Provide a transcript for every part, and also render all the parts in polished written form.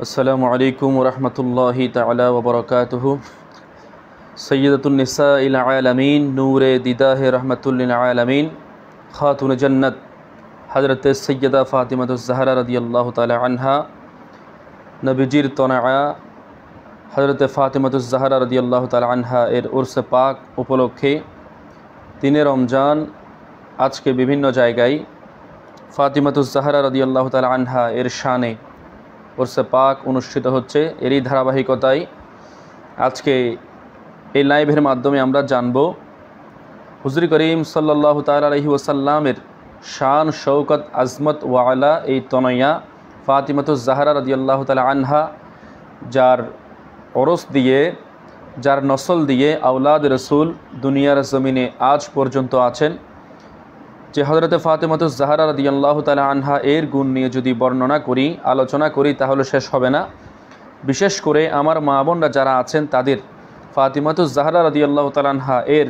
আসসালামু আলাইকুম ওরহমতুল্লাহি তাআলা ওয়া বারাকাতুহু। সৈয়দাতুন নিসাইল আলামিন, নূরে দিদাহে রহমাতুল লিল আলামিন, খাতুন জান্নাত হযরত সৈয়দা ফাতিমাতুজ জাহরা রাদিয়াল্লাহু তাআলা আনহা, নবীজির তনয়া হযরত ফাতিমাতুজ জাহরা রাদিয়াল্লাহু তাআলা আনহা এর উরসে পাক উপলক্ষে 3 রমজান আজকে বিভিন্ন জায়গায় ফাতিমাতুজ জাহরা রাদিয়াল্লাহু তাআলা আনহা এর শানে উরসে পাক অনুষ্ঠিত হচ্ছে। এরই ধারাবাহিকতায় আজকে এই লাইভের মাধ্যমে আমরা জানব হুজুর করিম সাল্লাল্লাহু তাআলা আলাইহি ওয়াসাল্লামের শান, শৌকত, আজমত ওয়ালা এই তনয়া ফাতিমাতুজ জাহরা রাদিয়াল্লাহু তাআলা আনহা, যার ওরস দিয়ে, যার নসল দিয়ে আওলাদ রসুল দুনিয়ার জমিনে আজ পর্যন্ত আছেন, যে হযরতে ফাতিমাতুজ জাহরা রাদিয়াল্লাহু তাআলা আনহা এর গুণ নিয়ে যদি বর্ণনা করি, আলোচনা করি, তাহলে শেষ হবে না। বিশেষ করে আমার মা বোনরা যারা আছেন তাদের ফাতিমাতুজ জাহরা রাদিয়াল্লাহু তাআলা আনহা এর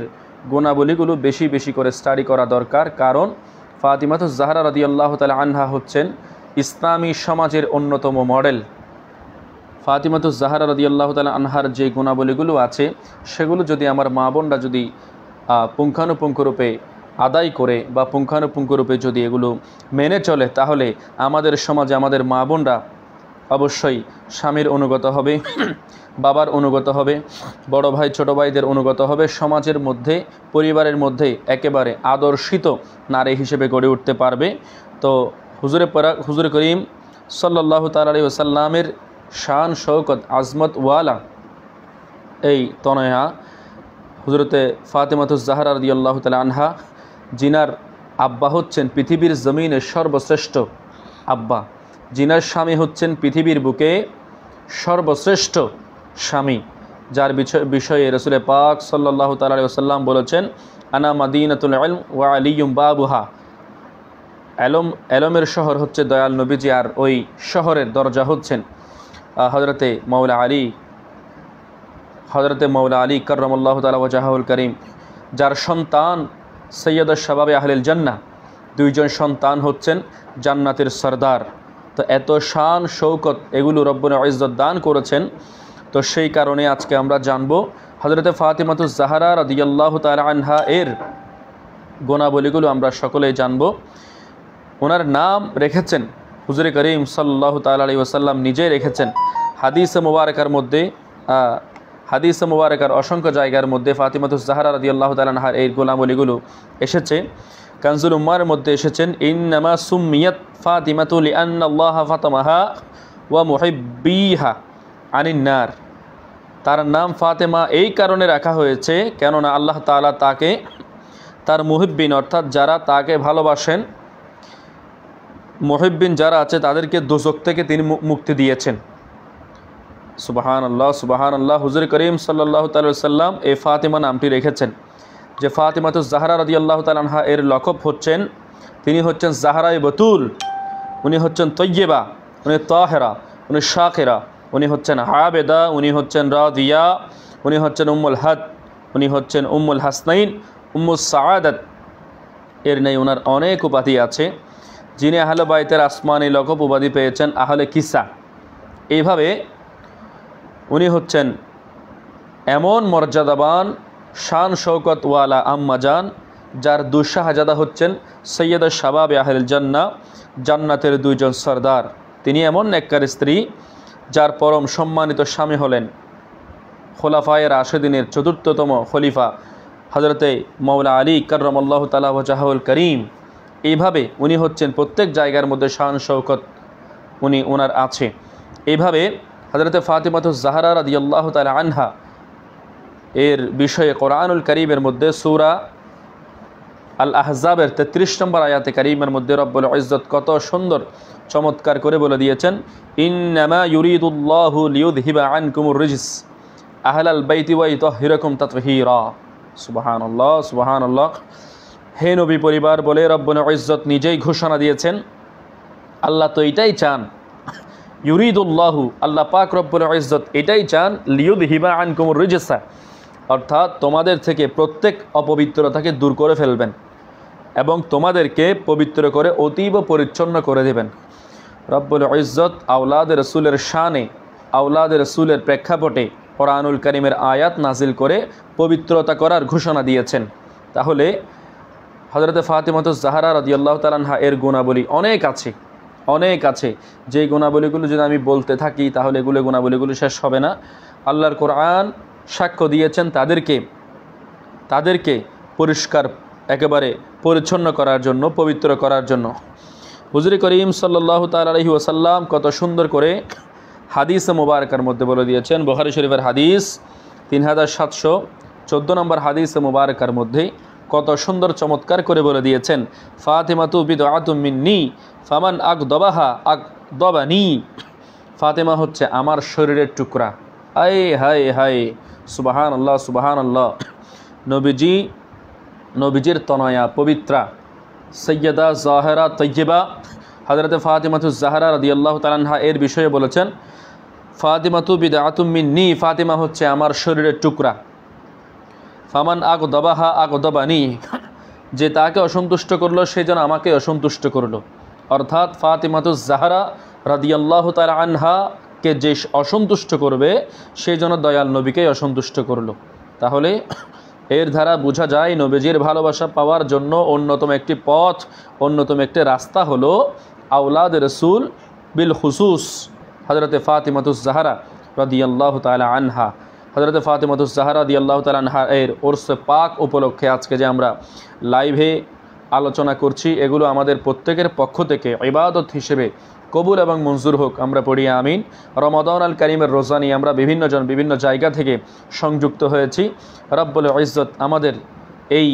গুণাবলীগুলো বেশি বেশি করে স্টাডি করা দরকার। কারণ ফাতিমাতুজ জাহরা রাদিয়াল্লাহু তাআলা আনহা হচ্ছেন ইসলামী সমাজের অন্যতম মডেল। ফাতিমাতুজ জাহরা রাদিয়াল্লাহু তাআলা আনহার যে গুণাবলীগুলো আছে সেগুলো যদি আমার মা বোনরা যদি পুঙ্খানুপুঙ্খরূপে আদায় করে বা পুঙ্খানুপুঙ্খরূপে যদি এগুলো মেনে চলে, তাহলে আমাদের সমাজে আমাদের মা বোনরা অবশ্যই স্বামীর অনুগত হবে, বাবার অনুগত হবে, বড় ভাই ছোট ভাইদের অনুগত হবে, সমাজের মধ্যে, পরিবারের মধ্যে একেবারে আদর্শিত নারী হিসেবে গড়ে উঠতে পারবে। তো হুজুরে করিম সাল্লাল্লাহু তাআলা আলাইহি ওয়াসাল্লামের শান, শৌকত, আজমত ওয়ালা এই তনয়া হযরতে ফাতিমাতুজ জাহরা রাদিয়াল্লাহু তাআলা আনহা, জিনার আব্বা হচ্ছেন পৃথিবীর জমিনের সর্বশ্রেষ্ঠ আব্বা, জিনার স্বামী হচ্ছেন পৃথিবীর বুকে সর্বশ্রেষ্ঠ স্বামী, যার বিষয়ে রাসূল পাক সাল্লাল্লাহু তাআলা আলাইহি ওয়াসাল্লাম বলেছেন, আনা মাদিনাতুল ইলম ওয়া আলিয়্যুম বাবুহা। এলমের শহর হচ্ছে দয়াল নবীজি, আর ওই শহরের দরজা হচ্ছেন হযরতে মাওলা আলী কাররামাল্লাহু তাআলা ওয়াজহাহুল করিম, যার সন্তান সৈয়দুশ শাবাবে আহলিল জান্নাহ, 2 জন সন্তান হচ্ছেন জান্নাতের সরদার। তো এত শান, শৌকত এগুলো রব্বুল ইজ্জত দান করেছেন। তো সেই কারণে আজকে আমরা জানব হযরতে ফাতিমাতুজ জাহরা রাদিয়াল্লাহু তাআলা আনহা এর গুণাবলীগুলো আমরা সকলেই জানব। ওনার নাম রেখেছেন হুজুরে করিম সাল্লাল্লাহু তাআলা আলাইহি ওয়াসাল্লাম নিজেই রেখেছেন। হাদিসে মুবারকার অসংখ্য জায়গার মধ্যে ফাতিমাতুজ জাহরা রাদিয়াল্লাহু তাআলা আনহার এই গুণাবলীগুলো এসেছে। কানজুল উম্মার মধ্যে এসেছেন, ইন্নামা সুম্মিয়াত ফাতিমাতু লিআন্নাল্লাহ ফাতামাহা ওয়া মুহিব্বিহা আনিন নার। তার নাম ফাতেমা এই কারণে রাখা হয়েছে কেননা আল্লাহ তাআলা তাকে তার মুহিব্বিন, অর্থাৎ যারা তাকে ভালোবাসেন, মুহিব্বিন যারা আছে তাদেরকে দোজখ থেকে তিনি মুক্তি দিয়েছেন। সুবহানাল্লাহ, সুবহানাল্লাহ। হুজুর করিম সাল্লাল্লাহু তাআলা আলাইহি ওয়াসাল্লাম এই ফাতিমা নামটি রেখেছেন। যে ফাতিমাতুজ জাহরা রাদিয়াল্লাহু তাআলা আনহা এর লকব হচ্ছেন, তিনি হচ্ছেন জাহরায়ে বতুল, উনি হচ্ছেন তয়্যিবা, উনি তাহেরা, উনি শাকিরা, উনি হচ্ছেন আবেদা, উনি হচ্ছেন রাদিয়া, উনি হচ্ছেন উম্মুল হাদ, উনি হচ্ছেন উম্মুল হাসনাইন, উম্মুস সাআদাত। এর নেই ওনার অনেক উপাধি আছে। যিনি আহলে বাইতের আসমানি লকব উপাধি পেয়েছেন আহলে কিসা। এইভাবে উনি হচ্ছেন এমন মর্যাদাবান, শান শৌকত ওয়ালা আম্মা জান, যার 2 শাহজাদা হচ্ছেন সৈয়দুশ শাবাবে আহলিল জান্নাহ, জান্নাতের 2 জন সরদার। তিনি এমন নেককার স্ত্রী যার পরম সম্মানিত স্বামী হলেন খোলাফায়ে রাশেদিনের 4র্থতম খলিফা হযরতে মাওলা আলী কাররামাল্লাহু তাআলা ওয়াজহাহুল করিম। এইভাবে উনি হচ্ছেন প্রত্যেক জায়গার মধ্যে শান, শৌকত ওনার আছে। এইভাবে হযরতে ফাতিমাতুজ জাহরা রাদিয়াল্লাহু তাআলা আনহা এর বিষয়ে কোরআনুল কারীমের মধ্যে সূরা আল আহজাবের 33 নম্বর আয়াতে কারীমের মধ্যে রব্বুল ইজ্জত কত সুন্দর চমৎকার করে বলে দিয়েছেন, ইন্নামা ইউরিদুল্লাহু লিইউযহিবা আনকুমুর রিজস আহলাল বাইতি ওয়া ইউতাহহিরাকুম তাতহীরা। সুবহানাল্লাহ, সুবহানাল্লাহ। হে নবী পরিবার বলে রব্বুল ইজ্জত নিজেই ঘোষণা দিয়েছেন, আল্লাহ তো এটাই চান, ইউরিদুল্লাহু, আল্লাহ পাক রব্বুল ইজ্জত এটাই চান, লিইউযহিবা আনকুমুর রিজসা, অর্থাৎ তোমাদের থেকে প্রত্যেক অপবিত্রতাকে দূর করে ফেলবেন এবং তোমাদেরকে পবিত্র করে অতীব পরিচ্ছন্ন করে দেবেন। রব্বুল ইজ্জত আওলাদে রসুলের শানে, আওলাদে রসুলের প্রেক্ষাপটে কোরআনুল কারীমের আয়াত নাজিল করে পবিত্রতা করার ঘোষণা দিয়েছেন। তাহলে হযরতে ফাতিমাতুজ জাহরা রাদিয়াল্লাহু তাআলা আনহা এর গুণাবলী অনেক আছে। যে গুণাবলীগুলো যদি আমি বলতে থাকি তাহলে গুণাবলীগুলো শেষ হবে না। আল্লাহর কোরআন সাক্ষ্য দিয়েছেন তাদেরকে পরিষ্কার একেবারে পরিচ্ছন্ন করার জন্য, পবিত্র করার জন্য। হুজুর করিম সাল্লাল্লাহু তাআলা আলাইহি ওয়াসাল্লাম কত সুন্দর করে হাদিসে মুবারকার মধ্যে বলে দিয়েছেন। বুখারী শরীফের হাদিস 3714 নম্বর হাদিসে মুবারকার মধ্যে কত সুন্দর চমৎকার করে বলে দিয়েছেন, ফাতিমাতু বিদআতুম মিন্নি ফামান আকদাবাহা আকদাবানি। ফাতিমা হচ্ছে আমার শরীরের টুকরা। আয় হায় হায়, সুবহানাল্লাহ সুবহানাল্লাহ। নবীজির তনয়া পবিত্রা সৈয়দা জাহেরা তৈয়বা হযরতে ফাতিমাতুজ জাহরা রাদিয়াল্লাহু তাআলা আনহা এর বিষয়ে বলেছেন, ফাতিমাতু বিদআতুম মিন্নি, ফাতিমা হচ্ছে আমার শরীরের টুকরা। ফামান আকদাবাহা আকদাবানি, যে তাকে অসন্তুষ্ট করলো সে যেন আমাকে অসন্তুষ্ট করলো। অর্থাৎ ফাতিমাতুজ জাহরা রাদিয়াল্লাহু তাআলা আনহাকে যে অসন্তুষ্ট করবে সে যেন দয়াল নবীকে অসন্তুষ্ট করলো। তাহলে এর দ্বারা বোঝা যায় নবীজির ভালোবাসা পাওয়ার জন্য অন্যতম একটি পথ, অন্যতম একটি রাস্তা হলো আওলাদ রসুল বিল খুসুস হযরতে ফাতিমাতুজ জাহরা রাদিয়াল্লাহু তাআলা আনহা। হযরতে ফাতিমাতুজ জাহরা রাদিয়াল্লাহু তাআলা আনহা এর ওরসে পাক উপলক্ষে আজকে যে আমরা লাইভে আলোচনা করছি, এগুলো আমাদের প্রত্যেকের পক্ষ থেকে ইবাদত হিসেবে কবুল এবং মঞ্জুর হোক। আমরা পড়ি আমিন। রমাদান আল কারীমের রোজা নিয়ে আমরা বিভিন্ন জায়গা থেকে সংযুক্ত হয়েছি। রব্বুল ইজ্জত আমাদের এই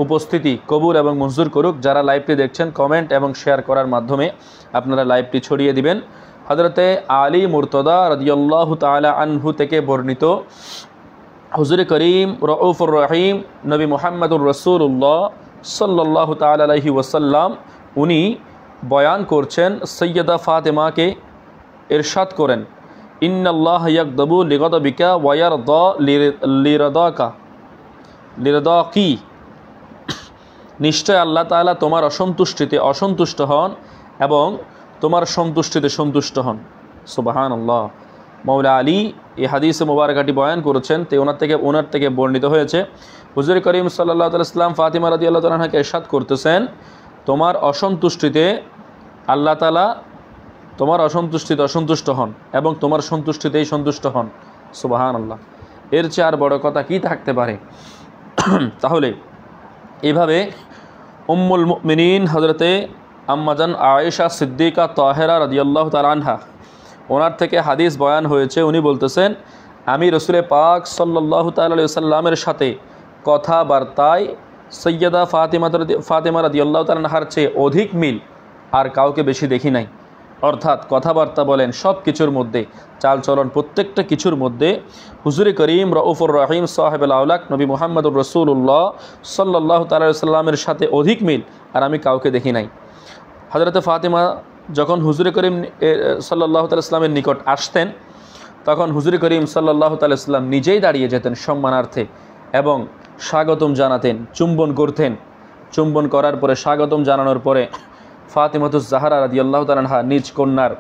উপস্থিতি কবুল এবং মঞ্জুর করুক। যারা লাইভটি দেখছেন কমেন্ট এবং শেয়ার করার মাধ্যমে আপনারা লাইভটি ছড়িয়ে দিবেন। হযরতে আলী মুরতদা রাদিয়াল্লাহু তাআলা আনহু থেকে বর্ণিত হুজুর করিম রউফুর রহিম নবী মুহাম্মদুর রাসূলুল্লাহ সাল্লাল্লাহু তাআলা আলাইহি ওয়াসাল্লাম উনি বয়ান করছেন, সৈয়দা ফাতেমাকে ইরশাদ করেন, ইন্নাল্লাহ ইয়াগদাবু লিগাদাবিকা ওয়া ইয়ারদা লিরাদাকি, নিশ্চয় আল্লাহ তাআলা তোমার অসন্তুষ্টিতে অসন্তুষ্ট হন এবং তোমার সন্তুষ্টিতে সন্তুষ্ট হন। সুবহানাল্লাহ। মাওলা আলী এই হাদিসে মুবারকাটি বয়ান করেছেন, ওনার থেকে বর্ণিত হয়েছে হুজুর করিম সাল্লাল্লাহু আলাইহি ওয়াসাল্লাম ফাতিমা রাদিয়াল্লাহু তাআলা আনহাকে ইরশাদ করতেছেন, তোমার অসন্তুষ্টিতে আল্লাহ তাআলা তোমার অসন্তুষ্টিতে অসন্তুষ্ট হন এবং তোমার সন্তুষ্টিতেই সন্তুষ্ট হন। সুবহানাল্লাহ। এর চেয়ে আর বড় কথা কি থাকতে পারে? তাহলে এইভাবে উম্মুল মুমিনিন হযরতে আম্মাজান আয়েশা সিদ্দিকা তাহেরা রাদিয়াল্লাহু তাআলা আনহা ওনার থেকে হাদিস বয়ান হয়েছে। উনি বলতেছেন, আমি রসুল পাক সাল্লাল্লাহু তাআলা আলাইহি ওয়াসাল্লামের সাথে কথাবার্তায় সৈয়দা ফাতিমা রাদিয়াল্লাহু তাআলা আনহার চেয়ে অধিক মিল আর কাউকে বেশি দেখি নাই। অর্থাৎ কথাবার্তা বলেন, সব কিছুর মধ্যে, চালচলন, প্রত্যেকটা কিছুর মধ্যে হুজুর করিম রউফুর রহিম সাহেবুল আওলাক নবী মুহাম্মদুর রাসূলুল্লাহ সাল্লাল্লাহু তাআলা আলাইহি ওয়াসাল্লামের সাথে অধিক মিল আর আমি কাউকে দেখি নাই। হযরতে ফাতিমা যখন হুজুর করিম সাল্লাল্লাহু তাআলা ইসলামের নিকট আসতেন তখন হুজুর করিম সাল্লাল্লাহু তাআলা ইসলাম নিজেই দাঁড়িয়ে যেতেন সম্মানার্থে এবং স্বাগতম জানাতেন, চুম্বন করতেন। চুম্বন করার পরে, স্বাগতম জানানোর পরে ফাতিমাতুজ জাহরা রাদিয়াল্লাহু তাআলা আনহা নিজ কন্যার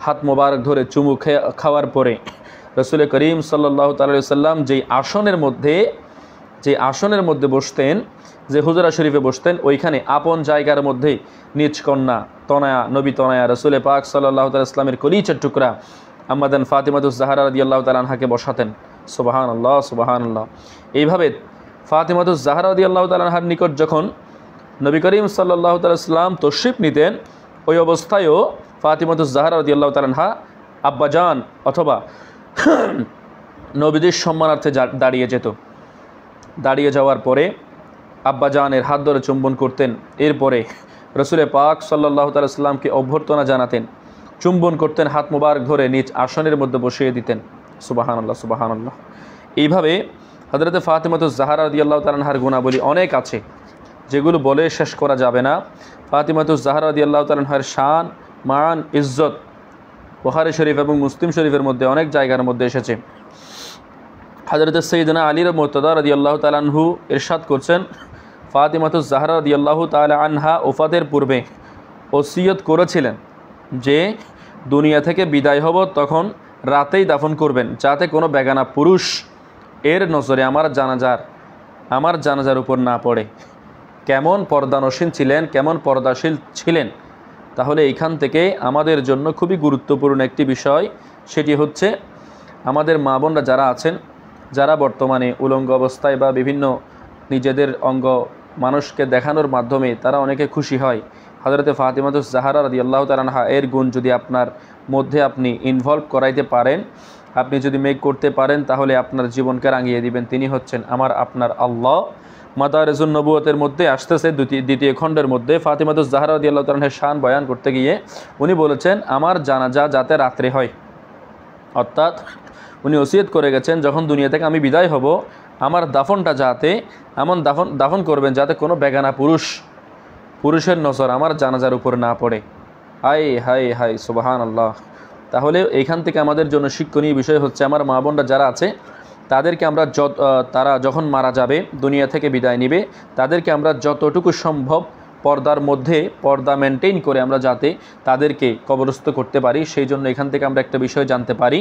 হাত মোবারক ধরে চুমু খাওয়ার পরে রাসূল করিম সাল্লাল্লাহু তাআলা আলাইহি ওয়াসাল্লাম যেই আসনের মধ্যে বসতেন, যে হুজরা শরীফে বসতেন, ওইখানে আপন জায়গার মধ্যে নিজ কন্যা তনয়া, নবী তনয়া রাসূল পাক সাল্লাল্লাহু তাআলা ইসলামের কলিজার টুকরা আম্মাদান ফাতিমাতুজ জাহরা রাদিয়াল্লাহু তাআলা আনহাকে বসাতেন। সুবহানাল্লাহ সুবহানাল্লাহ। এইভাবে ফাতিমাতুজ জাহরা রাদিয়াল্লাহু তাআলা আনহার নিকট যখন নবী করিম সাল্লাল্লাহু তাআলা ইসলাম তশরিফ নিতেন, ওই অবস্থায়ও ফাতিমাতুজ জাহরা রাদিয়াল্লাহু তাআলা আনহা আব্বাজান অথবা নবীদের সম্মানার্থে দাঁড়িয়ে যেত। দাঁড়িয়ে যাওয়ার পরে আব্বাজানের হাত ধরে চুম্বন করতেন। এরপরে রাসূল পাক সাল্লাল্লাহু তাআলা ইসলামকে অভ্যর্থনা জানাতেন, চুম্বন করতেন, হাত মোবারক ধরে নিজ আসনের মধ্যে বসিয়ে দিতেন। সুবহানাল্লাহ সুবহানাল্লাহ। এইভাবে হযরতে ফাতিমাতুজ জাহরা রাদিয়াল্লাহু তাআলা আনহার গুণাবলী অনেক আছে, যেগুলো বলে শেষ করা যাবে না। ফাতিমাতুজ জাহরা রাদিয়াল্লাহু তাআলা আনহার শান, মান, ইজ্জত বুখারী শরীফ এবং মুসলিম শরীফের মধ্যে অনেক জায়গার মধ্যে এসেছে। হযরতে সাইয়্যিদনা আলী মুরতদা রাদিয়াল্লাহু তাআলা আনহু ইরশাদ করছেন, ফাতিমাতুজ জাহরা রাদিয়াল্লাহু তাআলা আনহা ওফাতের পূর্বে ওসিয়ত করেছিলেন যে দুনিয়া থেকে বিদায় হব তখন রাতেই দাফন করবেন, যাতে কোনো বেগানা পুরুষ এর নজরে আমার জানাজার উপর না পড়ে। কেমন পর্দানসীন ছিলেন, কেমন পর্দাশীল ছিলেন। তাহলে এইখান থেকে আমাদের জন্য খুবই গুরুত্বপূর্ণ একটি বিষয়, সেটি হচ্ছে আমাদের মা বোনরা যারা আছেন, যারা বর্তমানে উলঙ্গ অবস্থায় বা বিভিন্ন নিজেদের অঙ্গ মানুষকে দেখানোর মাধ্যমে তারা অনেকে খুশি হয়। হযরতে ফাতিমাতুজ জাহরা রাদিয়াল্লাহু তাআলা আনহা এর গুণ যদি আপনার মধ্যে আপনি ইনভলভ করাইতে পারেন, আপনি যদি মেক করতে পারেন, তাহলে আপনার জীবনকে রাঙিয়ে দিবেন। তিনি হচ্ছেন আমার আপনার আল্লাহ। মাদারিজুন নবুয়তের মধ্যে আসতেছে দ্বিতীয় খণ্ডের মধ্যে ফাতিমাতুজ জাহরা রাদিয়াল্লাহু তাআলা আনহার শান বয়ান করতে গিয়ে উনি বলেছেন, আমার জানাজা যাতে রাত্রে হয়, অর্থাৎ উনি ওসিয়ত করে গেছেন যখন দুনিয়া থেকে আমি বিদায় হব আমার দাফনটা যাতে এমন দাফন করবেন যাতে কোনো বেগানা পুরুষের নজর আমার জানাজার উপর না পড়ে। হায় হায় হায় সুবহানাল্লাহ। তাহলে এইখান থেকে আমাদের জন্য শিক্ষণীয় বিষয় হচ্ছে, আমার মা বোনরা যারা আছে তাদেরকে আমরা তারা যখন মারা যাবে, দুনিয়া থেকে বিদায় নেবে, তাদেরকে আমরা যতটুকু সম্ভব পর্দা মেনটেন করে আমরা যাতে তাদেরকে কবরস্থ করতে পারি, সেই জন্য এখান থেকে আমরা একটা বিষয় জানতে পারি।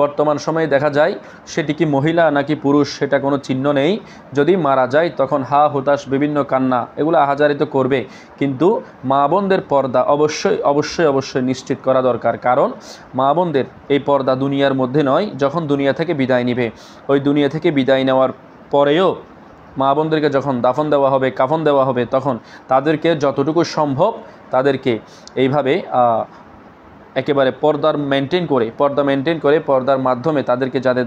বর্তমান সময়ে দেখা যায় সেটি কি মহিলা নাকি পুরুষ সেটা কোনো চিহ্ন নেই। যদি মারা যায় তখন হা হুতাশ বিভিন্ন কান্না এগুলো আহাজারিত করবে, কিন্তু মা বোনদের পর্দা অবশ্যই নিশ্চিত করা দরকার। কারণ মা বোনদের এই পর্দা দুনিয়ার মধ্যে নয়, যখন দুনিয়া থেকে বিদায় নেবে, ওই দুনিয়া থেকে বিদায় নেওয়ার পরেও মা বোনদেরকে যখন দাফন দেওয়া হবে, কাফন দেওয়া হবে, তখন তাদেরকে যতটুকু সম্ভব তাদেরকে এইভাবে একেবারে পর্দা মেনটেন করে পর্দার মাধ্যমে তাদেরকে যাতে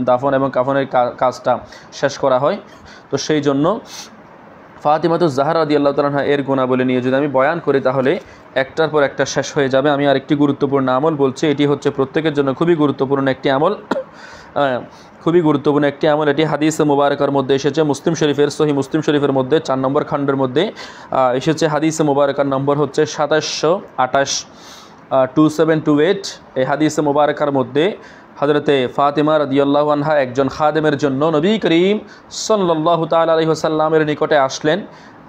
দাফন এবং কাফনের কাজটা শেষ করা হয়। তো সেই জন্য ফাতিমাতুজ জাহরা রাদিয়াল্লাহু তাআলা আনহা এর গুণাবলী নিয়ে যদি আমি বয়ান করি তাহলে একটার পর একটা শেষ হয়ে যাবে। আমি আরেকটি গুরুত্বপূর্ণ আমল বলছি, এটি হচ্ছে প্রত্যেকের জন্য খুবই গুরুত্বপূর্ণ একটি আমল। এটি হাদিসে মুবারাকার মধ্যে এসেছে, মুসলিম শরীফের সহিহ মুসলিম শরীফের মধ্যে 4 নম্বর খণ্ডের মধ্যে এসেছে। হাদিসে মুবারাকার নম্বর হচ্ছে 2728 2728। এই হাদিসে মুবারাকার মধ্যে হযরতে ফাতিমা রাদিয়াল্লাহু আনহা একজন খাদেমের জন্য নবী করিম সাল্লাল্লাহু তাআলা আলাইহি ওয়াসাল্লামের নিকটে আসলেন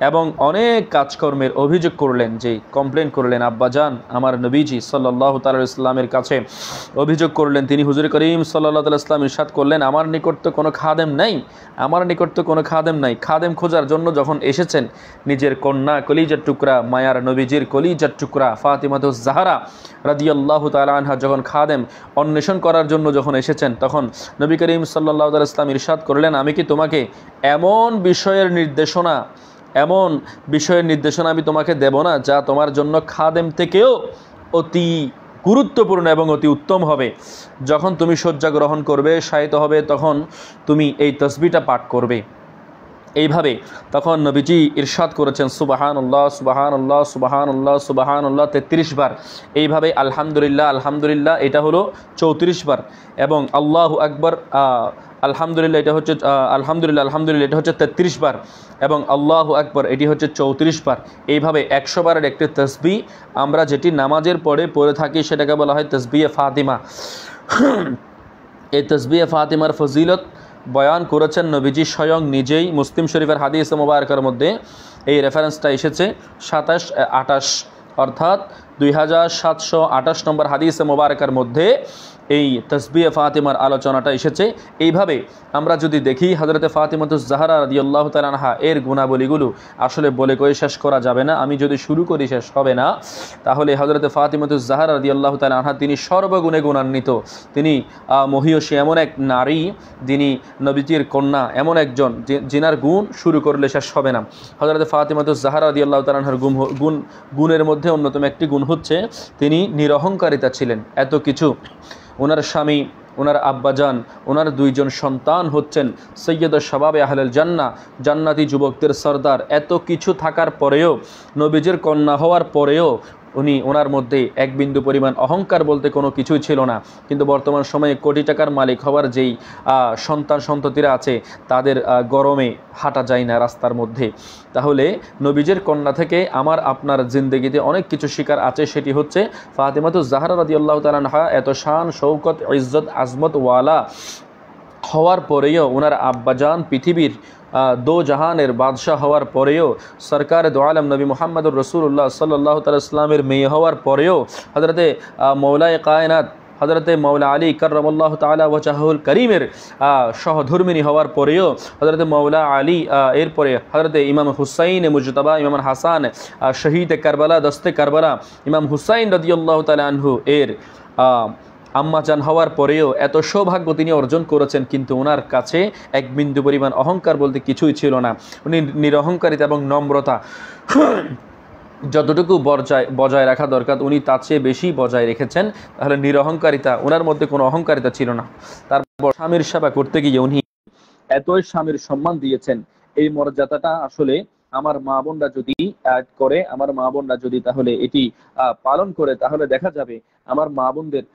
এবং অনেক কাজকর্মের অভিযোগ করলেন, যে কমপ্লেন করলেন। আব্বাজান আমার নবীজি সাল্লাল্লাহু তাআলা আলাইহি ওয়াসাল্লামের কাছে অভিযোগ করলেন। তিনি হুজুর করিম সাল্লাল্লাহু তাআলা ইসলাম ইরশাদ করলেন, আমার নিকট তো কোনো খাদেম নাই। খাদেম খোঁজার জন্য যখন এসেছেন, নিজের কন্যা কলিজার টুকরা মায়ার নবীজির কলিজার টুকরা ফাতিমাতুজ জাহরা রাদিয়াল্লাহু তাআলা আনহা যখন খাদেম অন্বেষণ করার জন্য যখন এসেছেন, তখন নবী করিম সাল্লাল্লাহু তাআলা ইসলাম ইরশাদ করলেন, আমি কি তোমাকে এমন বিষয়ের নির্দেশনা আমি তোমাকে দেব না যা তোমার জন্য খাদেম থেকেও অতি গুরুত্বপূর্ণ এবং অতি উত্তম হবে। যখন তুমি শয্যা গ্রহণ করবে, শায়িত হবে, তখন তুমি এই তাসবিহটা পাঠ করবে। এইভাবে তখন নবীজি ইরশাদ করেছেন, সুবহানাল্লাহ সুবহানাল্লাহ সুবহানাল্লাহ সুবহানাল্লাহ 33 বার। এইভাবে আলহামদুলিল্লাহ এটা হলো 34 বার, এবং আল্লাহু আকবার আলহামদুলিল্লাহ এটা হচ্ছে আলহামদুলিল্লাহ এটা হচ্ছে 33 বার, এবং আল্লাহু আকবার এটি হচ্ছে 34 বার। এইভাবে 100 বারের একটি তাসবিহ আমরা যেটি নামাজের পড়ে থাকি সেটাকে বলা হয় তাসবিহে ফাতিমা। এই তাসবিহে ফাতিমার ফজিলত বয়ান করেছেন নবীজি স্বয়ং নিজেই। মুসলিম শরীফের হাদিসে মুবারকার মধ্যে এই রেফারেন্সটা এসেছে 2728 অর্থাৎ 2728 নম্বর হাদিসে মুবারকার মধ্যে এই তাসবিহে ফাতিমার আলোচনাটা এসেছে। এইভাবে আমরা যদি দেখি হযরতে ফাতিমাতুজ জাহরা রাদিয়াল্লাহু তাআলা আনহা এর গুণাবলীগুলো আসলে বলে কয়ে শেষ করা যাবে না। আমি যদি শুরু করি শেষ হবে না। তাহলে হযরতে ফাতিমাতুজ জাহরা রাদিয়াল্লাহু তাআলা আনহা তিনি সর্বগুণে গুণান্বিত। তিনি মহিয়সী এমন এক নারী, যিনি নবীজির কন্যা, এমন একজন যিনার গুণ শুরু করলে শেষ হবে না। হযরতে ফাতিমাতুজ জাহরা রাদিয়াল্লাহু তাআলা আনহার গুণের মধ্যে অন্যতম একটি গুণ হচ্ছে তিনি নিরহংকারিতা ছিলেন। এত কিছু, ওনার স্বামী, ওনার আব্বাজান, ওনার 2 জন সন্তান হচ্ছেন সৈয়দ শাবাবে আহলেল জান্নাহ, জান্নাতি যুবকদের সরদার। এত কিছু থাকার পরেও, নবীজির কন্যা হওয়ার পরেও ওনার মধ্যে এক বিন্দু পরিমাণ অহংকার বলতে কোনো কিছুই ছিল না। কিন্তু বর্তমান সময়ে কোটি টাকার মালিক হওয়ার যেই সন্ততিরা আছে, তাদের গরমে হাঁটা যায় না রাস্তার মধ্যে। তাহলে নবীজির কন্যা থেকে আমার আপনার জিন্দেগিতে অনেক কিছু শিকার আছে। সেটি হচ্ছে ফাতিমাতুজ জাহরা রাদিয়াল্লাহু তাআলা আনহা এত শান, শৌকত, ইজ্জত, আজমত ওয়ালা হওয়ার পরেও ওনার আব্বাজান পৃথিবীর দো জাহানের বাদশাহ হওয়ার পরেও, সরকার দো আলম নবী মুহাম্মদুর রাসূলুল্লাহ সাল্লাল্লাহু তাআলা ইসলামের মেয়ে হওয়ার পরেও, হযরতে মৌলায়ে কায়নাত হযরতে মৌলা আলী কাররামাল্লাহু তাআলা ওয়াজহুল করিমের সহধর্মিনী হওয়ার পরেও, হযরতে মৌলা আলী এরপরে হযরতে ইমাম হুসাইন মুজতবা, ইমাম হাসান শহীদ কারবালা, দস্তে কারবালা, ইমাম হুসাইন রাদিয়াল্লাহু তাআলা আনহু এর আম্মাজান হওয়ার পরেও এত সৌভাগ্য তিনি অর্জন করেছেন, কিন্তু ওনার কাছে এক বিন্দু পরিমাণ অহংকার বলতে কিছুই ছিল না। উনি নিরহংকারিতা এবং নম্রতা যতটুকু বজায় রাখা দরকার উনি তার চেয়ে বেশি বজায় রেখেছেন। তাহলে নিরহংকারিতা, ওনার মধ্যে কোনো অহংকারিতা ছিল না। তারপর স্বামীর সেবা করতে গিয়ে উনি এতই স্বামীর সম্মান দিয়েছেন, এই মর্যাদাটা আসলে আমার মা বোনরা যদি অ্যাড করে, আমার মা বোনরা যদি তাহলে এটি পালন করে, তাহলে দেখা যাবে আমার মা বোনদের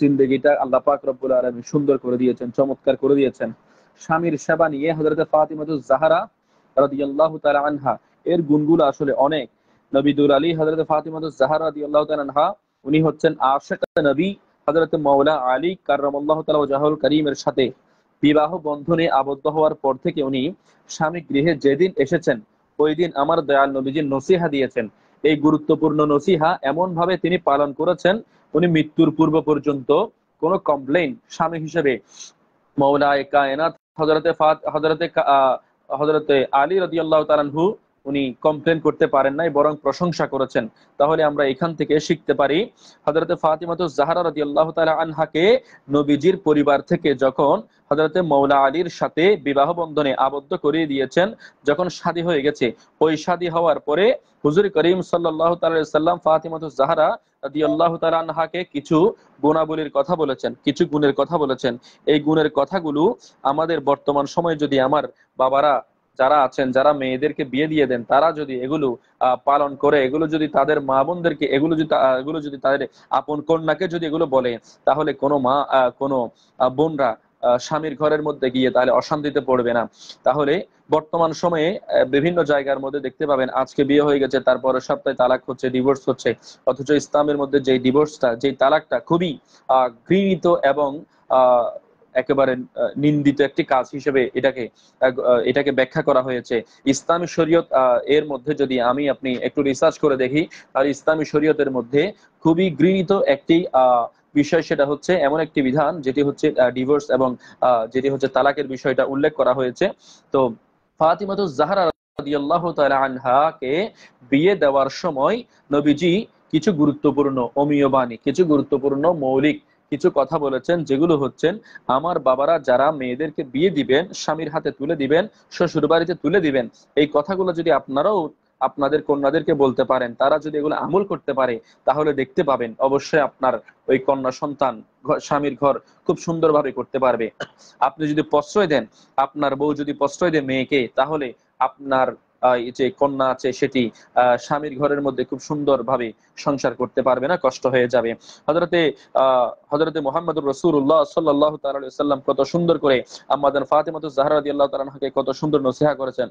জিন্দেগিটা আল্লাহ পাক রব্বুল আলামিন সুন্দর করে দিয়েছেন, চমৎকার করে দিয়েছেন। স্বামীর সেবা নিয়ে হযরত ফাতিমাতুজ জাহরা রাদিয়াল্লাহু তাআলা আনহা এর গুণগুলো আসলে অনেক। নবী দুল আলী হযরত ফাতিমাতুজ জাহরা রাদিয়াল্লাহু তাআলা আনহা, উনি হচ্ছেন আশিকা নবী হযরত মাওলা আলী কাররামাল্লাহু তাআলা ওয়াজহুল করিমের সাথে বিবাহ বন্ধনে আবদ্ধ হওয়ার পর থেকে উনি স্বামী গৃহে যেদিন এসেছেন, ওই দিন আমার দয়াল নবীজি নসিহা দিয়েছেন। এই গুরুত্বপূর্ণ নসিহা এমন ভাবে তিনি পালন করেছেন, উনি মৃত্যুর পূর্ব পর্যন্ত কোনো কমপ্লেইন স্বামী হিসেবে মৌলায়ে কায়নাত হযরতে আলী রাদিয়াল্লাহু তাআলা আনহু উনি কমপ্লেন করতে পারেন নাই, বরং প্রশংসা করেছেন। তাহলে আমরা এখান থেকে শিখতে পারি, হযরতে ফাতিমাতুজ জাহরা রাদিয়াল্লাহু তাআলা আনহাকে নবীজির পরিবার থেকে যখন হযরতে মৌলা আলীর সাথে বিবাহ বন্ধনে আবদ্ধ করিয়ে দিয়েছেন, যখন শাদী হয়ে গেছে, ওই শাদী হওয়ার পরে হুজুর করিম সাল্লাল্লাহু তাআলা আলাইহি সাল্লাম ফাতিমাতুজ জাহরা রাদিয়াল্লাহু তাআলা আনহাকে কিছু গুণাবলীর কথা বলেছেন, কিছু গুণের কথা বলেছেন। এই গুণের কথাগুলো আমাদের বর্তমান সময়ে যদি আমার বাবারা যারা আছেন, যারা মেয়েদেরকে বিয়ে দিয়ে দেন, তারা যদি এগুলো পালন করে, এগুলো যদি তাদের মা বোনদেরকে এগুলো যদি তাদের আপন কন্যাকে যদি এগুলো বলে, তাহলে কোনো মা কোনো বোনরা স্বামীর ঘরের মধ্যে গিয়ে তাহলে অশান্তিতে পড়বে না। তাহলে বর্তমান সময়ে বিভিন্ন জায়গার মধ্যে দেখতে পাবেন, আজকে বিয়ে হয়ে গেছে, তারপরের সপ্তাহে তালাক হচ্ছে, ডিভোর্স হচ্ছে। অথচ ইসলামের মধ্যে যেই ডিভোর্সটা, যেই তালাকটা খুবই ঘৃণিত এবং একেবারে নিন্দিত একটি কাজ হিসেবে এটাকে ব্যাখ্যা করা হয়েছে। ইসলামী শরীয়ত এর মধ্যে যদি আপনি একটু রিসার্চ করে দেখি, আর ইসলামী শরীয়তের মধ্যে খুবই ঘৃণিত একটি বিষয়, সেটা হচ্ছে এমন একটি বিধান যেটি হচ্ছে ডিভোর্স এবং যেটি হচ্ছে তালাকের বিষয়টা উল্লেখ করা হয়েছে। তো ফাতিমাতুজ জাহরা রাদিয়াল্লাহু তাআলা আনহাকে বিয়ে দেওয়ার সময় নবীজি কিছু গুরুত্বপূর্ণ অমীয় বাণী, কিছু গুরুত্বপূর্ণ মৌলিক কিছু কথা বলেছেন, যেগুলো হচ্ছেন আমার বাবারা যারা মেয়েদেরকে বিয়ে দিবেন, স্বামীর হাতে তুলে দিবেন, শ্বশুর বাড়িতে তুলে দিবেন, এই কথাগুলো যদি আপনারাও আপনাদের কন্যাদেরকে বলতে পারেন, তারা যদি এগুলো আমল করতে পারে, তাহলে দেখতে পাবেন অবশ্যই আপনার ওই কন্যা সন্তান স্বামীর ঘর খুব সুন্দরভাবে করতে পারবে। আপনি যদি প্রশ্রয় দেন, আপনার বউ যদি প্রশ্রয় দেয় মেয়েকে, তাহলে আপনার যে কন্যা আছে সেটি স্বামীর ঘরের মধ্যে খুব সুন্দরভাবে সংসার করতে পারবে না, কষ্ট হয়ে যাবে। হযরতে মুহাম্মদুর রাসূলুল্লাহ সাল্লাল্লাহু তাআলা আলাইহি সাল্লাম কত সুন্দর করে আম্মাজান ফাতিমাতুজ জাহরা রাদিয়াল্লাহু তাআলা আনহাকে কত সুন্দর নসিহত করেছেন।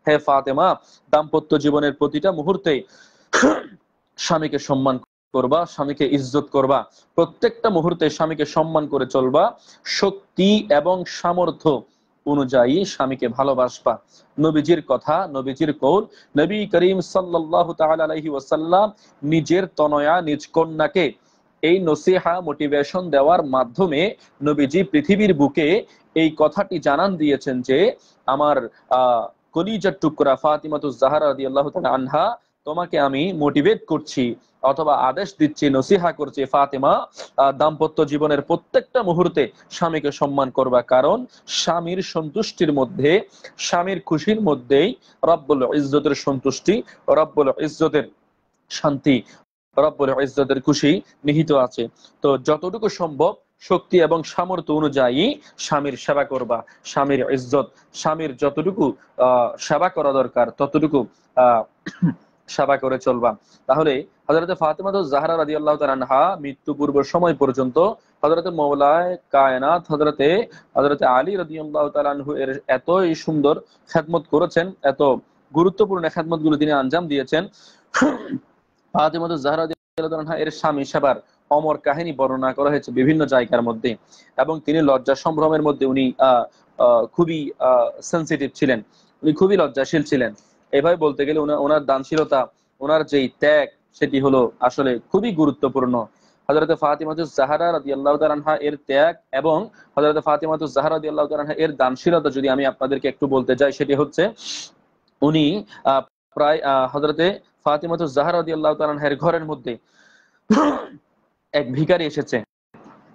হে ফাতেমা, দাম্পত্য জীবনের প্রতিটা মুহূর্তে স্বামীকে সম্মান করবা, স্বামীকে ইজ্জত করবা, প্রত্যেকটা মুহূর্তে স্বামীকে সম্মান করে চলবা, শক্তি এবং সামর্থ্য অনুযায়ী স্বামীকে ভালোবাসবা। নবীজির কথা, নবীজির কৌল, নবী করিম সাল্লাল্লাহু তাআলা আলাইহি ওয়াসাল্লাম নিজের তনয়া নিজ কন্যাকে এই নসিহা মোটিভেশন দেওয়ার মাধ্যমে নবীজি পৃথিবীর বুকে এই কথাটি জানান দিয়েছেন যে আমার কলিজার টুকরা ফাতিমাতুজ জাহরা রাদিয়াল্লাহু তাআলা আনহা, তোমাকে আমি মোটিভেট করছি অথবা আদেশ দিচ্ছি, নসিহা করছি, ফাতেমা দাম্পত্য জীবনের প্রত্যেকটা মুহূর্তে স্বামীকে সম্মান করবা, কারণ স্বামীর সন্তুষ্টির মধ্যে, স্বামীর খুশির মধ্যেই রব্বুল ইজ্জতের সন্তুষ্টি, রব্বুল ইজ্জতের শান্তি, রব্বুল ইজ্জতের খুশি নিহিত আছে। তো যতটুকু সম্ভব শক্তি এবং সামর্থ্য অনুযায়ী স্বামীর সেবা করবা, স্বামীর ইজ্জত, স্বামীর যতটুকু সেবা করা দরকার ততটুকু সেবা করে চলবা। তাহলে হযরতে ফাতিমাতুজ জাহরা রাদিয়াল্লাহু তাআলা আনহা মৃত্যু পূর্ব সময় পর্যন্ত হযরতে মাওলায়ে কায়নাত হযরতে আলী রাদিয়াল্লাহু তাআলা আনহু এর এতই সুন্দর খেদমত করেছেন, এত গুরুত্বপূর্ণ খেদমতগুলো তিনি আঞ্জাম দিয়েছেন। ফাতিমাতুজ জাহরা রাদিয়াল্লাহু তাআলা আনহা এর স্বামী সেবার অমর কাহিনী বর্ণনা করা হয়েছে বিভিন্ন জায়গার মধ্যে। এবং তিনি লজ্জা সম্ভ্রমের মধ্যে উনি খুবই সেন্সিটিভ ছিলেন, উনি খুবই লজ্জাশীল ছিলেন। এভাবে বলতে গেলে ওনার দানশীলতা, ওনার যেই ত্যাগ, সেটি হলো আসলে খুবই গুরুত্বপূর্ণ। হযরত ফাতিমাতুজ জাহরা রাদিয়াল্লাহু তাআলা আনহা এর ত্যাগ এবং হযরত ফাতিমাতুজ জাহরা রাদিয়াল্লাহু তাআলা আনহা এর দানশীলতা যদি আমি আপনাদেরকে একটু বলতে যাই, সেটি হচ্ছে উনি প্রায় হযরতে ফাতিমাতুজ জাহরা রাদিয়াল্লাহু তাআলা আনহার ঘরের মধ্যে এক ভিখারি এসেছে।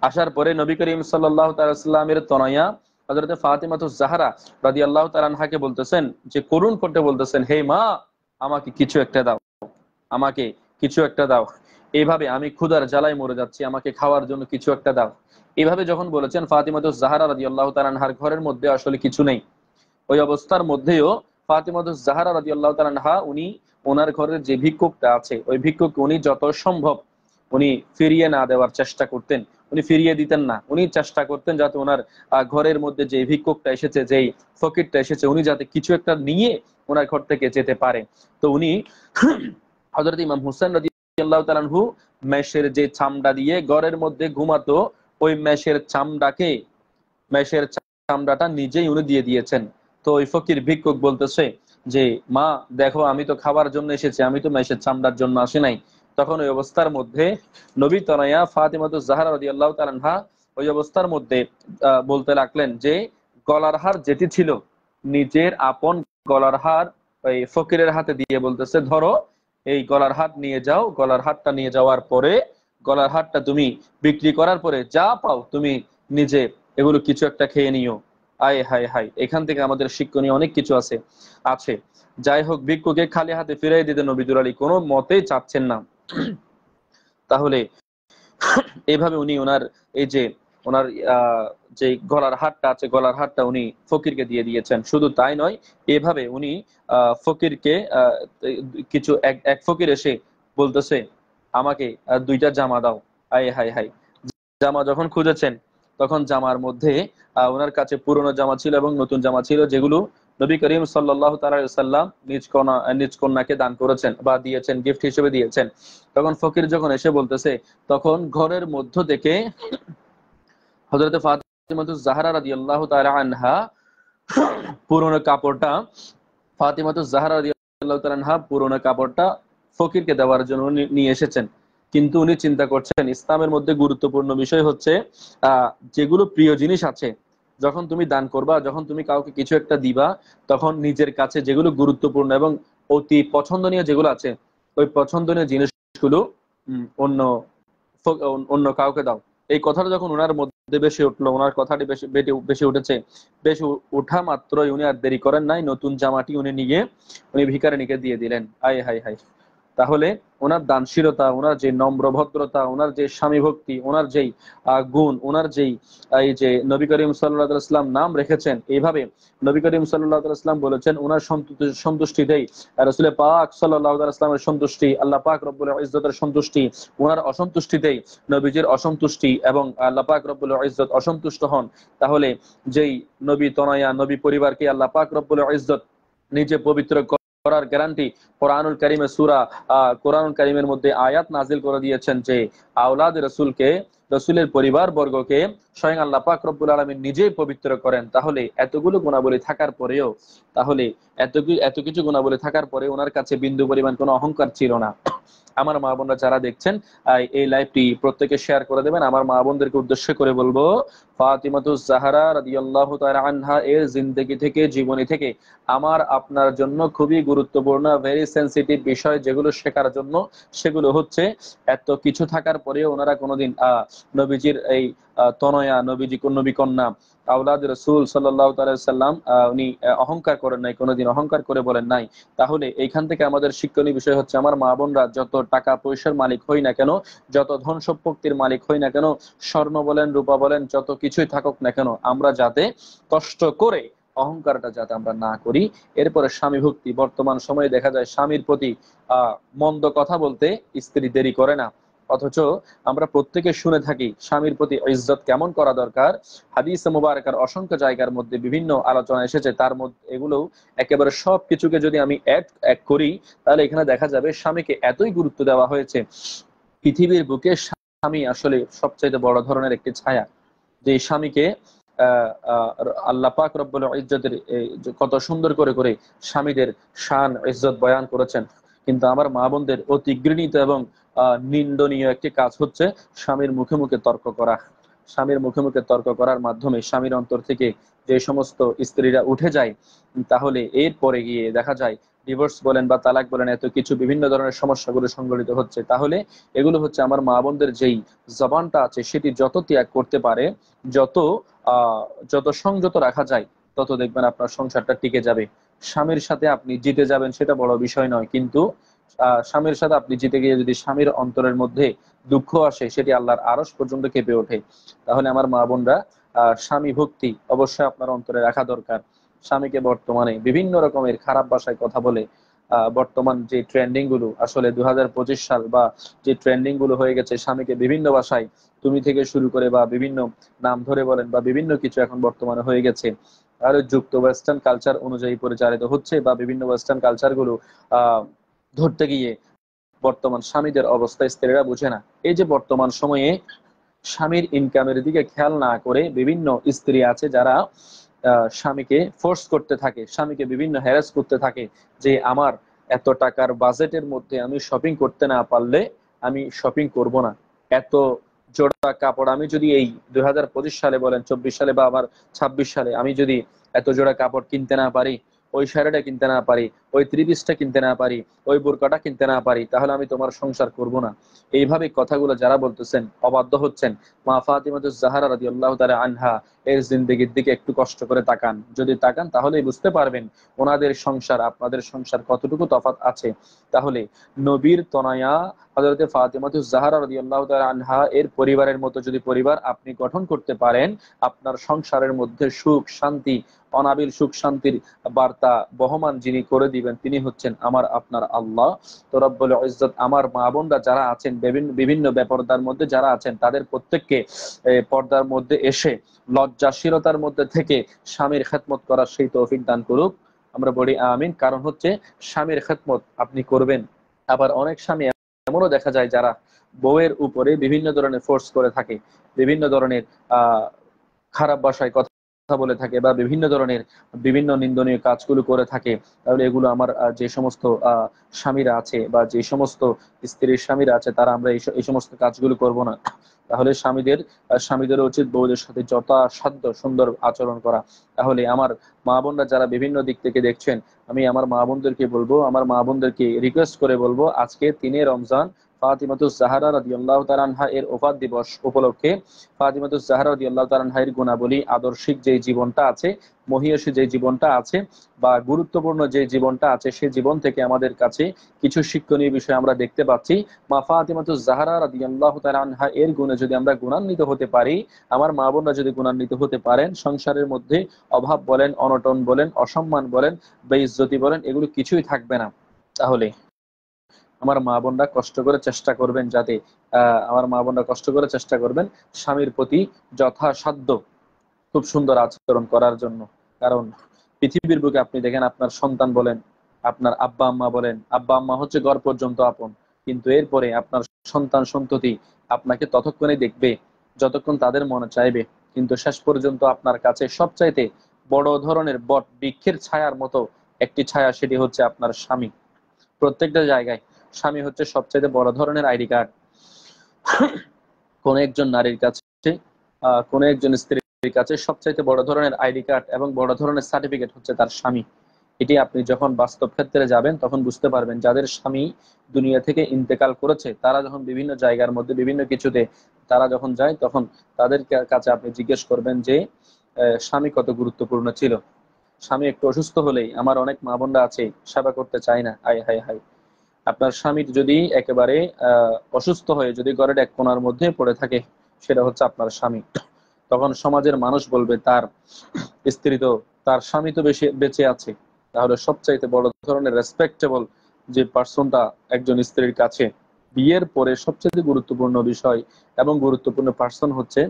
আসার পরে নবী করিম সাল্লাল্লাহু তাআলা সাল্লামের তনয়া হযরতে ফাতিমাতুজ জাহরা রাদিয়াল্লাহু তাআলা আনহাকে বলতেছেন, যে করুণ করতে বলতেছেন, হে মা, আমাকে কিছু একটা দাও, আমাকে কিছু একটা দাও, এইভাবে আমি ক্ষুধার জ্বালায় মরে যাচ্ছি, আমাকে খাওয়ার জন্য কিছু একটা দাও। এইভাবে যখন বলেছেন, ফাতিমাতুজ জাহরা রাদিয়াল্লাহু তাআলা আনহার ঘরের মধ্যে আসলে কিছু নেই। ওই অবস্থার মধ্যেও ফাতিমাতুজ জাহরা রাদিয়াল্লাহু তাআলা আনহা উনি ওনার ঘরের যে ভিক্ষুকটা আছে, ওই ভিক্ষুক উনি যত সম্ভব উনি ফিরিয়ে না দেওয়ার চেষ্টা করতেন, উনি ফিরিয়ে দিতেন না। উনি চেষ্টা করতেন যাতে ওনার ঘরের মধ্যে যে ভিক্ষুকটা এসেছে, যেই ফকিরটা এসেছে, উনি যাতে কিছু একটা নিয়ে ওনার ঘর থেকে যেতে পারে। তো উনি হযরত ইমাম হুসাইন রাদিয়াল্লাহু তাআলা আনহু মেষের যে চামড়া দিয়ে ঘরের মধ্যে ঘুমাতো, ওই মেষের চামড়াটা নিজেই উনি দিয়ে দিয়েছেন। তো ওই ফকির ভিক্ষুক বলতেছে যে, মা দেখো, আমি তো খাবার জন্য এসেছি, আমি তো মেষের চামড়ার জন্য আসি নাই। তখন ওই অবস্থার মধ্যে নবী তনয়া ফাতিমাতুজ জাহরা রাদিয়াল্লাহু তাআলা আনহা ওই অবস্থার মধ্যে বলতে লাগলেন যে, গলার হার যেটি ছিল, নিজের আপন গলার হার ওই ফকিরের হাতে দিয়ে বলতেছে, ধরো, এই গলার হার নিয়ে যাও, গলার হারটা নিয়ে যাওয়ার পরে গলার হারটা তুমি বিক্রি করার পরে যা পাও তুমি নিজে এগুলো কিছু একটা খেয়ে নিও। আয় হায় হায়, এখান থেকে আমাদের শিক্ষণীয় অনেক কিছু আছে আছে যাই হোক, ভিক্ষুকে খালি হাতে ফিরাই দিতে নবী দুলালী কোনো মতেই চাচ্ছেন না। তাহলে এইভাবে উনি ওনার এই যে ওনার যে গলার হারটা আছে, গলার হারটা উনি ফকিরকে দিয়ে দিয়েছেন। শুধু তাই নয়, এভাবে উনি ফকিরকে কিছু এক ফকির এসে বলতেছে, আমাকে দুইটা জামা দাও। আয় হায় হায়, জামা যখন খুঁজেছেন, তখন জামার মধ্যে ওনার কাছে পুরনো জামা ছিল এবং নতুন জামা ছিল, যেগুলো নবী করিম সাল্লাল্লাহু তাআলা আলাইহি সাল্লাম নিজ কন্যাকে দান করেছেন বা দিয়েছেন, গিফট হিসেবে দিয়েছেন। তখন ফকির যখন এসে বলতেছে, তখন ঘরের মধ্য থেকে হযরত ফাতিমাতুজ জাহরা রাদিয়াল্লাহু তাআলা আনহা পুরনো কাপড়টা ফাতিমাতুজ জাহরা রাদিয়াল্লাহু তাআলা আনহা পুরনো কাপড়টা ফকিরকে দেওয়ার জন্য নিয়ে এসেছেন। কিন্তু উনি চিন্তা করছেন, ইসলামের মধ্যে গুরুত্বপূর্ণ বিষয় হচ্ছে যেগুলো প্রিয় জিনিস আছে, যখন তুমি দান করবা, যখন তুমি কাউকে কিছু একটা দিবা, তখন নিজের কাছে যেগুলো গুরুত্বপূর্ণ এবং অতি পছন্দনীয় যেগুলো আছে, ওই পছন্দনীয় জিনিসগুলো অন্য অন্য কাউকে দাও। এই কথাটা যখন ওনার মধ্যে বেশি উঠলো, ওনার কথাটি বেশি বেশি উঠেছে, বেশি উঠা মাত্রই উনি আর দেরি করেন নাই, নতুন জামাটি উনি নিয়ে উনি ভিখারিনীকে দিয়ে দিলেন। আয় হায় হায়, তাহলে ওনার দানশীলতা, ওনার যে নম্র ভদ্রতা, ওনার যে স্বামী ভক্তি, ওনার যেই গুণ, ওনার যেই এই যে নবী করিম সাল্লাল্লাহু আলাইহি ওয়াসাল্লাম নাম রেখেছেন, এইভাবে নবী করিম সাল্লাল্লাহু আলাইহি ওয়াসাল্লাম বলেছেন, ওনার সন্তুষ্টিতেই রাসূল পাক সাল্লাল্লাহু আলাইহি ওয়াসাল্লামের সন্তুষ্টি, আল্লাহ পাক রব্বুল ইজ্জতের সন্তুষ্টি, ওনার অসন্তুষ্টিতেই নবীজির অসন্তুষ্টি, এবং আল্লাহ পাক রব্বুল ইজ্জত অসন্তুষ্ট হন। তাহলে যেই নবী তনয়া, নবী পরিবারকে আল্লাহ পাক রব্বুল ইজ্জত নিজে পবিত্র করার গ্যারান্টি কোরআনুল কারীমে কোরআনুল কারীমের মধ্যে আয়াত নাজিল করে দিয়েছেন যে, আওলাদ রাসূলকে, রাসূলের পরিবার বর্গকে স্বয়ং আল্লাহ পাক রব্বুল আলামিন নিজেই পবিত্র করেন। তাহলে এতগুলো গুণাবলী থাকার পরেও, তাহলে এত কিছু গুণাবলী থাকার পরে ওনার কাছে বিন্দু পরিমাণ কোনো অহংকার ছিল না। আমার মা বোনরা যারা দেখছেন, এই লাইভটি প্রত্যেকে শেয়ার করে দেবেন। আমার মা বোনদেরকে উদ্দেশ্য করে বলবো, ফাতিমাতুজ জাহরা রাদিয়াল্লাহু তাআলা আনহা এর জিন্দেগি থেকে, জীবনী থেকে আমার আপনার জন্য খুবই গুরুত্বপূর্ণ, ভেরি সেন্সিটিভ বিষয় যেগুলো শেখার জন্য, সেগুলো হচ্ছে এত কিছু থাকার পরেও ওনারা কোনোদিন নবীজির এই তনয়া, নবী কন্যা, আওলাদ রাসূল সাল্লাল্লাহু তাআলা সাল্লাম, উনি অহংকার করেন নাই, কোনোদিন অহংকার করে বলেন নাই। তাহলে এইখান থেকে আমাদের শিক্ষণীয় বিষয় হচ্ছে, আমার মা বোনরা যত টাকা পয়সার মালিক হই না কেন, যত ধন সম্পত্তির মালিক হই না কেন, স্বর্ণ বলেন, রূপা বলেন, যত কিছুই থাকুক না কেন, আমরা যাতে কষ্ট করে অহংকারটা যাতে আমরা না করি। এরপরে স্বামী ভক্তি, বর্তমান সময়ে দেখা যায় স্বামীর প্রতি মন্দ কথা বলতে স্ত্রী দেরি করে না, অথচ আমরা প্রত্যেকে শুনে থাকি স্বামীর প্রতি ইজ্জত কেমন করা দরকার। হাদিসে মুবারাকার অসংখ্য জায়গার মধ্যে বিভিন্ন আলোচনা এসেছে, তার মধ্যে এগুলো একেবারে সব কিছুকে যদি আমি এক করি, তাহলে এখানে দেখা যাবে স্বামীকে এতই গুরুত্ব দেওয়া হয়েছে, পৃথিবীর বুকে স্বামী আসলে সবচাইতে বড় ধরনের একটি ছায়া, যে স্বামীকে আল্লাহ পাক রব্বুল ইজ্জতের কত সুন্দর করে করে স্বামীদের শান ইজ্জত বয়ান করেছেন। কিন্তু আমার মা বোনদের অতি ঘৃণিত এবং নিন্দনীয় একটি কাজ হচ্ছে স্বামীর মুখে মুখে তর্ক করা। স্বামীর মুখে মুখে তর্ক করার মাধ্যমে স্বামীর অন্তর থেকে যে সমস্ত স্ত্রীরা উঠে যায়, তাহলে এরপরে গিয়ে দেখা যায় ডিভোর্স বলেন বা তালাক বলেন, এত কিছু বিভিন্ন ধরনের সমস্যাগুলো সংঘটিত হচ্ছে। তাহলে এগুলো হচ্ছে আমার মা বোনদের যেই জবানটা আছে সেটি যত ত্যাগ করতে পারে, যত যত সংযত রাখা যায়, তত দেখবেন আপনার সংসারটা টিকে যাবে। স্বামীর সাথে আপনি জিতে যাবেন সেটা বড় বিষয় নয়, কিন্তু স্বামীর সাথে আপনি জিতে গিয়ে যদি স্বামীর অন্তরের মধ্যে দুঃখ আসে, সেটি আল্লাহর আরশ পর্যন্ত কেঁপে ওঠে। তাহলে আমার মা বোনরা, স্বামী ভক্তি অবশ্যই আপনার অন্তরে রাখা দরকার। স্বামীকে বর্তমানে বিভিন্ন রকমের খারাপ ভাষায় কথা বলে, বর্তমান যে ট্রেন্ডিং গুলো আসলে 2025 সাল বা যে ট্রেন্ডিং গুলো হয়ে গেছে, স্বামীকে বিভিন্ন ভাষায় তুমি থেকে শুরু করে বা বিভিন্ন নাম ধরে বলেন বা বিভিন্ন কিছু এখন বর্তমানে হয়ে গেছে, আর যুক্ত ওয়েস্টার্ন কালচার অনুযায়ী পরিচালিত হচ্ছে, বা বিভিন্ন ওয়েস্টার্ন কালচার গুলো আহ ধরতে গিয়ে বর্তমান স্বামীদের অবস্থা স্ত্রীরা বুঝে না। এই যে বর্তমান সময়ে স্বামীর ইনকামের দিকে খেয়াল না করে বিভিন্ন স্ত্রী আছে যারা স্বামীকে ফোর্স করতে থাকে, স্বামীকে বিভিন্ন হ্যারাস করতে থাকে, যে আমার এত টাকার বাজেটের মধ্যে আমি শপিং করতে না পারলে আমি শপিং করব না। এত জোড়া কাপড় আমি যদি এই 2025 সালে বলেন, 24 সালে বা আবার 26 সালে আমি যদি এত জোড়া কাপড় কিনতে না পারি, ওই শাড়িটা কিনতে না পারি, ওই ত্রিপিসটা কিনতে না পারি, ওই বোরকাটা কিনতে না পারি, তাহলে আমি তোমার সংসার করব না। এইভাবে কথাগুলো যারা বলতেছেন, অবাধ্য হচ্ছেন। মা ফাতিমাতুজ জাহরা রাদিয়াল্লাহু তাআলা আনহা এর জিন্দেগির দিকে একটু কষ্ট করে তাকান। যদি তাকান তাহলেই বুঝতে পারবেন ওনাদের সংসার আপনাদের সংসার কতটুকু তফাৎ আছে। তাহলে নবীর তনয়া হযরতে ফাতিমাতুজ জাহরা রাদিয়াল্লাহু তাআলা আনহা এর পরিবারের মতো যদি পরিবার আপনি গঠন করতে পারেন, আপনার সংসারের মধ্যে সুখ শান্তি, অনাবিল সুখ শান্তির বার্তা বহমান যিনি করে দিবেন তিনি হচ্ছেন আমার আপনার আল্লাহ। তো রব্বুল ইজ্জত আমার মা বোনরা যারা আছেন, বিভিন্ন বিভিন্ন বেপরদার মধ্যে যারা আছেন, তাদের প্রত্যেককে পর্দার মধ্যে এসে লজ্জাশীলতার মধ্যে থেকে স্বামীর খেদমত করার সেই তৌফিক দান করুক। আমরা বলি আমিন। কারণ হচ্ছে স্বামীর খেদমত আপনি করবেন। আবার অনেক স্বামী এমনও দেখা যায় যারা বউয়ের উপরে বিভিন্ন ধরনের ফোর্স করে থাকে, বিভিন্ন ধরনের খারাপ ভাষায় কথা বলে থাকে, বা বিভিন্ন ধরনের বিভিন্ন নিন্দনীয় কাজগুলো করে থাকে। তাহলে এগুলো আমার যে সমস্ত স্বামীরা আছে বা যে সমস্ত স্ত্রীর স্বামীরা আছে, তারা আমরা এই সমস্ত কাজগুলো করব না। তাহলে স্বামীদের উচিত বউদের সাথে যথাসাধ্য সুন্দর আচরণ করা। তাহলে আমার মা বোনরা যারা বিভিন্ন দিক থেকে দেখছেন, আমি আমার মা বোনদেরকে বলবো, আমার মা বোনদেরকে রিকোয়েস্ট করে বলবো, আজকে 3 রমজান ফাতিমাতুজ জাহরা রাদিয়াল্লাহু তাআলা আনহা এর ওফাত দিবস উপলক্ষে ফাতিমাতুজ জাহরা রাদিয়াল্লাহু তাআলা আনহা এর গুণাবলী, আদর্শিক যে জীবনটা আছে, মহিয়সী যে জীবনটা আছে, বা গুরুত্বপূর্ণ যে জীবনটা আছে, সেই জীবন থেকে আমাদের কাছে কিছু শিক্ষণীয় বিষয় আমরা দেখতে পাচ্ছি। মা ফাতিমাতুজ জাহরা রাদিয়াল্লাহু তাআলা আনহা এর গুণে যদি আমরা গুণান্বিত হতে পারি, আমার মা বোনরা যদি গুণান্বিত হতে পারেন, সংসারের মধ্যে অভাব বলেন, অনটন বলেন, অসম্মান বলেন, বেইজ্জতি বলেন, এগুলো কিছুই থাকবে না। তাহলে আমার মা বোনরা কষ্ট করে চেষ্টা করবেন যাতে আমার মা বোনরা কষ্ট করে চেষ্টা করবেন স্বামীর প্রতি যথাসাধ্য খুব সুন্দর আচরণ করার জন্য। কারণ পৃথিবীর বুকে আপনি দেখেন, আপনার সন্তান বলেন, আপনার আব্বা আম্মা বলেন, আব্বা আম্মা হচ্ছে ঘর পর্যন্ত আপন, কিন্তু এরপরে আপনার সন্তান সন্ততি আপনাকে ততক্ষণে দেখবে যতক্ষণ তাদের মনে চাইবে। কিন্তু শেষ পর্যন্ত আপনার কাছে সবচাইতে বড় ধরনের বট বৃক্ষের ছায়ার মতো একটি ছায়া, সেটি হচ্ছে আপনার স্বামী। প্রত্যেকটা জায়গায় স্বামী হচ্ছে সবচাইতে বড় ধরনের আইডি কার্ড। কোন একজন নারীর কাছে, কোন একজন স্ত্রীর কাছে সবচাইতে বড় ধরনের আইডি কার্ড এবং বড় ধরনের সার্টিফিকেট হচ্ছে তার স্বামী। এটি আপনি যখন বাস্তব ক্ষেত্রে যাবেন তখন বুঝতে পারবেন। যাদের স্বামী দুনিয়া থেকে ইন্তেকাল করেছে, তারা যখন বিভিন্ন জায়গার মধ্যে বিভিন্ন কিছুতে তারা যখন যায়, তখন তাদের কাছে আপনি জিজ্ঞেস করবেন যে স্বামী কত গুরুত্বপূর্ণ ছিল। স্বামী একটু অসুস্থ হলেই আমার অনেক মা বোনরা আছে সেবা করতে চায় না। হাই হাই হাই, আপনার স্বামীর যদি একেবারে অসুস্থ হয়ে যদি ঘরের এক কোণার মধ্যে পড়ে থাকে, সেটা হচ্ছে আপনার স্বামী, তখন সমাজের মানুষ বলবে তার স্ত্রী তো, তার স্বামী তো বেঁচে আছে। তাহলে সবচাইতে বড় ধরনের রেসপেক্টেবল যে পার্সনটা একজন স্ত্রীর কাছে, বিয়ের পরে সবচেয়ে গুরুত্বপূর্ণ বিষয় এবং গুরুত্বপূর্ণ পার্সন হচ্ছে,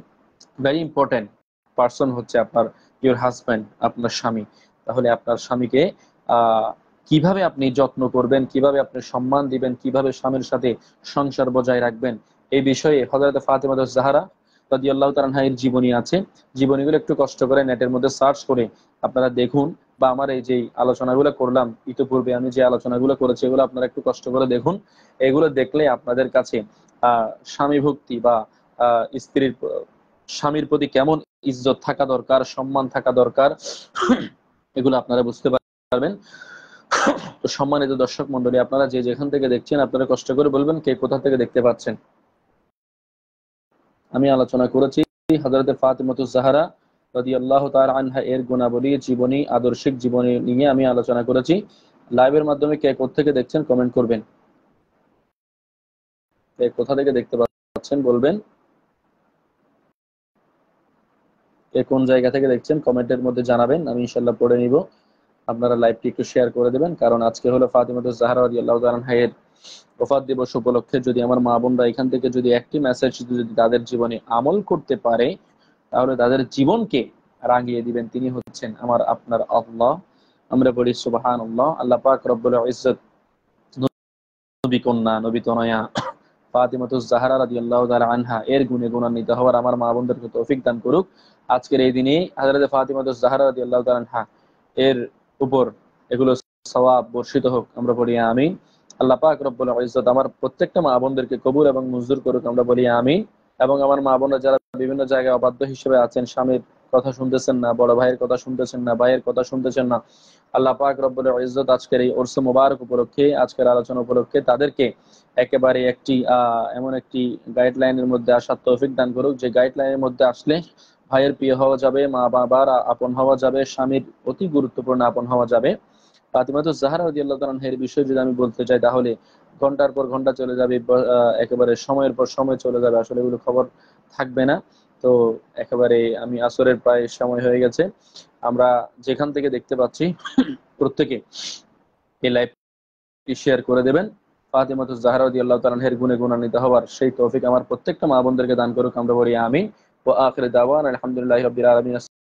ভেরি ইম্পর্টেন্ট পার্সন হচ্ছে আপনার ইউর হাজব্যান্ড, আপনার স্বামী। তাহলে আপনার স্বামীকে কিভাবে আপনি যত্ন করবেন, কিভাবে আপনি সম্মান দিবেন, কিভাবে স্বামীর সাথে সংসার বজায় রাখবেন, এই বিষয়ে হযরত ফাতেমা জাহরা রাদিয়াল্লাহু তাআলা আনহা এর জীবনী আছে। জীবনীগুলো একটু কষ্ট করে নেটের মধ্যে সার্চ করে আপনারা দেখুন, বা আমার এই যে আলোচনাগুলো করলাম ইতিপূর্বে আমি যে আলোচনাগুলো করেছি এগুলো আপনারা একটু কষ্ট করে দেখুন। এগুলো দেখলে আপনাদের কাছে স্বামী ভক্তি বা স্ত্রীর স্বামীর প্রতি কেমন ইজ্জত থাকা দরকার, সম্মান থাকা দরকার, এগুলো আপনারা বুঝতে পারবেন। তো সম্মানিত দর্শক মন্ডলী, আপনারা যে যেখান থেকে দেখছেন আপনারা কষ্ট করে বলবেন কে কোথা থেকে দেখতে পাচ্ছেন। আমি আলোচনা করেছি হযরত ফাতিমা জাহরা রাদিয়াল্লাহু তাআলা আনহা এর গুণাবলী, জীবনী, আদর্শিক জীবনী নিয়ে আমি আলোচনা করেছি। লাইভের মাধ্যমে কে কোথা থেকে দেখছেন কমেন্ট করবেন। কে কোথা থেকে দেখতে পাচ্ছেন বলবেন। কে কোন জায়গা থেকে দেখছেন কমেন্টের মধ্যে জানাবেন, আমি ইনশাআল্লাহ পড়ে নিব। আপনারা লাইভটি একটু শেয়ার করে দেবেন, কারণ আজকে হলো ফাতিমা জাহরা রাদিয়াল্লাহু তাআলা আনহা এর ওফাত দিবস উপলক্ষে যদি আমার মা বোনরা এখান থেকে যদি একটি মেসেজ যদি তাদের জীবনে আমল করতে পারে, তাহলে তাদের জীবনকে রাঙিয়ে দিবেন তিনি হচ্ছেন আমার আপনার আল্লাহ। আমরা বলি সুবহানাল্লাহ। আল্লাহ পাক রব্বুল ইজ্জত নবী কন্যা, নবী তনয়া ফাতিমা জাহরা রাদিয়াল্লাহু তাআলা আনহা এর গুণে গুণান্বিত হওয়ার আমার মা বোনদেরকে তৌফিক দান করুক। আজকের এই দিনে হযরত ফাতিমা জাহরা রাদিয়াল্লাহু তাআলা আনহা এর উপর এগুলো সওয়াব বর্ষিত হোক, আমরা বলি আমিন। আল্লাহ পাক রব্বুল ইজ্জত আমার প্রত্যেকটা মা বোনদেরকে কবুল এবং মঞ্জুর করুক, আমরা বলি আমিন। এবং আমার মা বোনরা যারা বিভিন্ন জায়গায় অবাধ্য হিসেবে আছেন, স্বামীর কথা শুনতেছেন না, বড় ভাইয়ের কথা শুনতেছেন না, ভাইয়ের কথা শুনতেছেন না, আল্লাহ পাক রব্বুল ইজ্জত আজকের এই উরস মুবারক উপলক্ষে, আজকের আলোচনা উপলক্ষে তাদেরকে একেবারে একটি এমন একটি গাইডলাইনের মধ্যে আসার তৌফিক দান করুক, যে গাইডলাইনের মধ্যে আসলে ভাইয়ের প্রিয় হওয়া যাবে, মা বাবার আপন হওয়া যাবে, স্বামীর অতি গুরুত্বপূর্ণ আপন হওয়া যাবে। ফাতিমা জাহরা রাদিয়াল্লাহু তাআলা আনহার বিষয়ে যদি আমি বলতে চাই তাহলে ঘন্টার পর ঘন্টা চলে যাবে, একেবারে সময়ের পর সময় চলে যাবে, আসলে এগুলো খবর থাকবে না। তো একেবারে আমি আসরের প্রায় সময় হয়ে গেছে, আমরা যেখান থেকে দেখতে পাচ্ছি প্রত্যেকে এই লাইভটি শেয়ার করে দেবেন। ফাতিমা জাহরা রাদিয়াল্লাহু তাআলা আনহার গুণে গুণান্বিত হওয়ার সেই তৌফিক আমার প্রত্যেকটা মা বোনদেরকে দান করুক, আমরা বলি আমিন। ওয়া আখিরু দাওয়ানা আলহামদুলিল্লাহি রাব্বিল আলামিন।